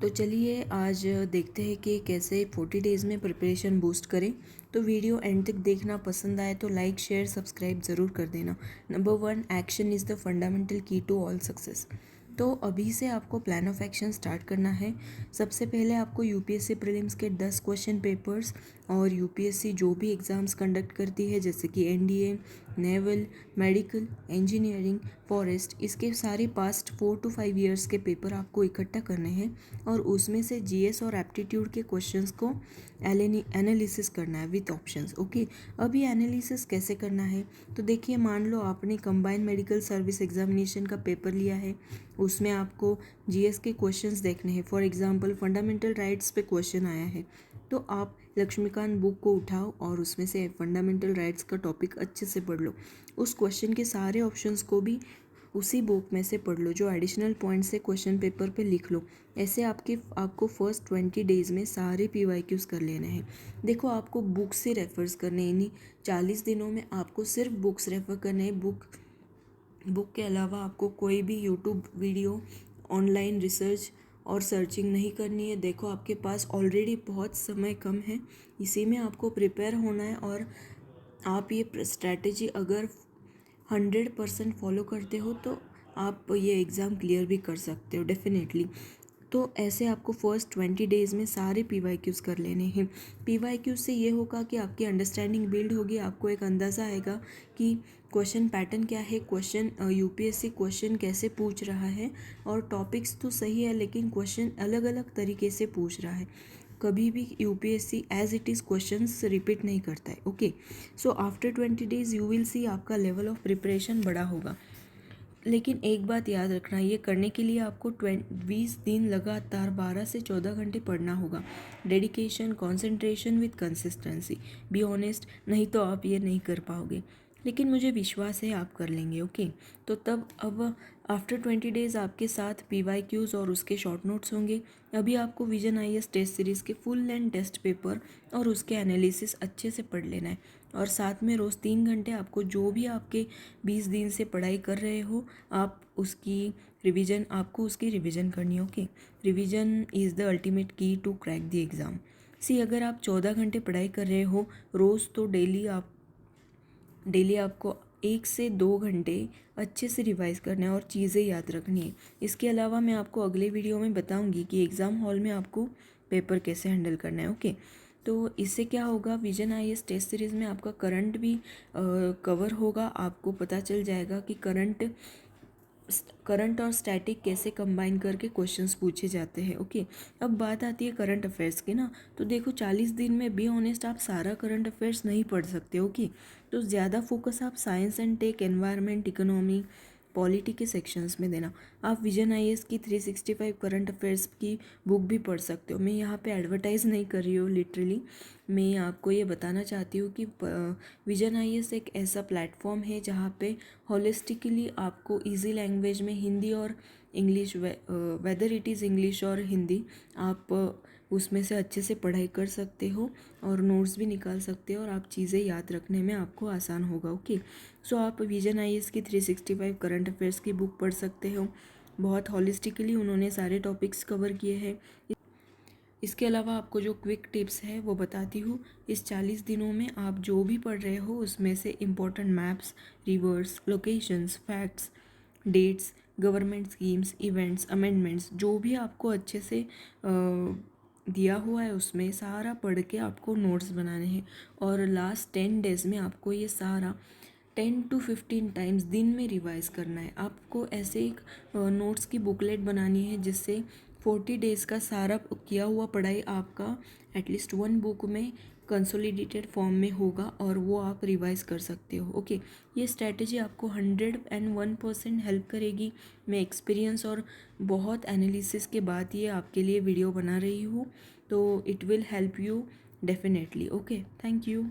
तो चलिए आज देखते हैं कि कैसे 40 डेज़ में प्रिपरेशन बूस्ट करें। तो वीडियो एंड तक देखना पसंद आए तो लाइक शेयर सब्सक्राइब ज़रूर कर देना। Number 1, action is the fundamental की टू ऑल सक्सेस। तो अभी से आपको प्लान ऑफ एक्शन स्टार्ट करना है। सबसे पहले आपको यूपीएससी प्रीलिम्स के 10 क्वेश्चन पेपर्स और यूपीएससी जो भी एग्ज़ाम्स कंडक्ट करती है जैसे कि NDA, naval, medical, engineering, forest, इसके सारे पास्ट 4 to 5 ईयर्स के पेपर आपको इकट्ठा करने हैं और उसमें से जीएस और एप्टीट्यूड के क्वेश्चंस को एनालिसिस करना है विथ ऑप्शंस। ओके, अभी एनालिसिस कैसे करना है तो देखिए, मान लो आपने कंबाइंड मेडिकल सर्विस एग्जामिनेशन का पेपर लिया है, उसमें आपको जीएस के क्वेश्चंस देखने हैं। फॉर एग्जांपल फंडामेंटल राइट्स पे क्वेश्चन आया है तो आप लक्ष्मीकांत बुक को उठाओ और उसमें से फंडामेंटल राइट्स का टॉपिक अच्छे से पढ़ लो। उस क्वेश्चन के सारे ऑप्शंस को भी उसी बुक में से पढ़ लो, जो एडिशनल पॉइंट से क्वेश्चन पेपर पे लिख लो। ऐसे आपको फर्स्ट 20 डेज़ में सारे पीवाईक्यूज़ कर लेने हैं। देखो, आपको बुक्स से रेफर्स करने, इन्हीं 40 दिनों में आपको सिर्फ बुक्स रेफर करने हैं। बुक के अलावा आपको कोई भी यूट्यूब वीडियो, ऑनलाइन रिसर्च और सर्चिंग नहीं करनी है। देखो, आपके पास ऑलरेडी बहुत समय कम है, इसी में आपको प्रिपेयर होना है। और आप ये स्ट्रैटेजी अगर 100% फॉलो करते हो तो आप ये एग्ज़ाम क्लियर भी कर सकते हो डेफिनेटली। तो ऐसे आपको फर्स्ट 20 डेज़ में सारे पीवाईक्यूज़ कर लेने हैं। पीवाईक्यूज़ से ये होगा कि आपकी अंडरस्टैंडिंग बिल्ड होगी, आपको एक अंदाज़ा आएगा कि क्वेश्चन पैटर्न क्या है, क्वेश्चन यूपीएससी क्वेश्चन कैसे पूछ रहा है। और टॉपिक्स तो सही है लेकिन क्वेश्चन अलग अलग तरीके से पूछ रहा है। कभी भी UPSC as it is questions repeat नहीं करता है। Okay, so after 20 days you will see आपका लेवल ऑफ प्रिपरेशन बड़ा होगा। लेकिन एक बात याद रखना, ये करने के लिए आपको 20 दिन लगातार 12 से 14 घंटे पढ़ना होगा। Dedication, concentration with consistency. Be honest, नहीं तो आप ये नहीं कर पाओगे, लेकिन मुझे विश्वास है आप कर लेंगे। ओके, तो तब अब आफ्टर 20 डेज़ आपके साथ पीवाईक्यूज़ और उसके शॉर्ट नोट्स होंगे। अभी आपको विजन आईएएस टेस्ट सीरीज़ के फुल लेंथ टेस्ट पेपर और उसके एनालिसिस अच्छे से पढ़ लेना है। और साथ में रोज़ 3 घंटे आपको जो भी आपके 20 दिन से पढ़ाई कर रहे हो आपको उसकी रिवीजन करनी है। Okay, revision is the ultimate की टू क्रैक द एग्ज़ाम। सी, अगर आप 14 घंटे पढ़ाई कर रहे हो रोज़ तो डेली आपको 1 से 2 घंटे अच्छे से रिवाइज करना है और चीज़ें याद रखनी है। इसके अलावा मैं आपको अगले वीडियो में बताऊंगी कि एग्ज़ाम हॉल में आपको पेपर कैसे हैंडल करना है। ओके, तो इससे क्या होगा, विजन आईएएस टेस्ट सीरीज़ में आपका करंट भी कवर होगा। आपको पता चल जाएगा कि करंट और स्टैटिक कैसे कंबाइन करके क्वेश्चंस पूछे जाते हैं। ओके, अब बात आती है करंट अफेयर्स की ना। तो देखो, 40 दिन में बी ऑनेस्ट आप सारा करंट अफेयर्स नहीं पढ़ सकते। ओके, तो ज़्यादा फोकस आप science and tech, environment, economy, polity के सेक्शंस में देना। आप विजन आईएएस की 365 करंट अफेयर्स की बुक भी पढ़ सकते हो। मैं यहाँ पे एडवर्टाइज़ नहीं कर रही हूँ, लिटरली मैं आपको ये बताना चाहती हूँ कि विजन आईएएस एक ऐसा प्लेटफॉर्म है जहाँ पे होलिस्टिकली आपको इजी लैंग्वेज में हिंदी और English, whether it is English और हिंदी, आप उसमें से अच्छे से पढ़ाई कर सकते हो और नोट्स भी निकाल सकते हो और आप चीज़ें याद रखने में आपको आसान होगा। ओके, सो आप विजन आईएएस की 365 करंट अफेयर्स की बुक पढ़ सकते हो। बहुत हॉलिस्टिकली उन्होंने सारे टॉपिक्स कवर किए हैं। इसके अलावा आपको जो क्विक टिप्स है वो बताती हूँ। इस 40 दिनों में आप जो भी पढ़ रहे हो उसमें से important maps, rivers, locations, facts, dates, government schemes, events, amendments, जो भी आपको अच्छे से दिया हुआ है उसमें सारा पढ़ के आपको नोट्स बनाने हैं। और लास्ट 10 डेज़ में आपको ये सारा 10 to 15 टाइम्स दिन में रिवाइज करना है। आपको ऐसे एक नोट्स की बुकलेट बनानी है जिससे 40 डेज़ का सारा किया हुआ पढ़ाई आपका एटलीस्ट 1 बुक में कंसोलिडेटेड फॉर्म में होगा और वो आप रिवाइज कर सकते हो। ओके, ये स्ट्रैटेजी आपको 101% हेल्प करेगी। मैं एक्सपीरियंस और बहुत एनालिसिस के बाद ये आपके लिए वीडियो बना रही हूँ, तो it will help you definitely. Okay, thank you.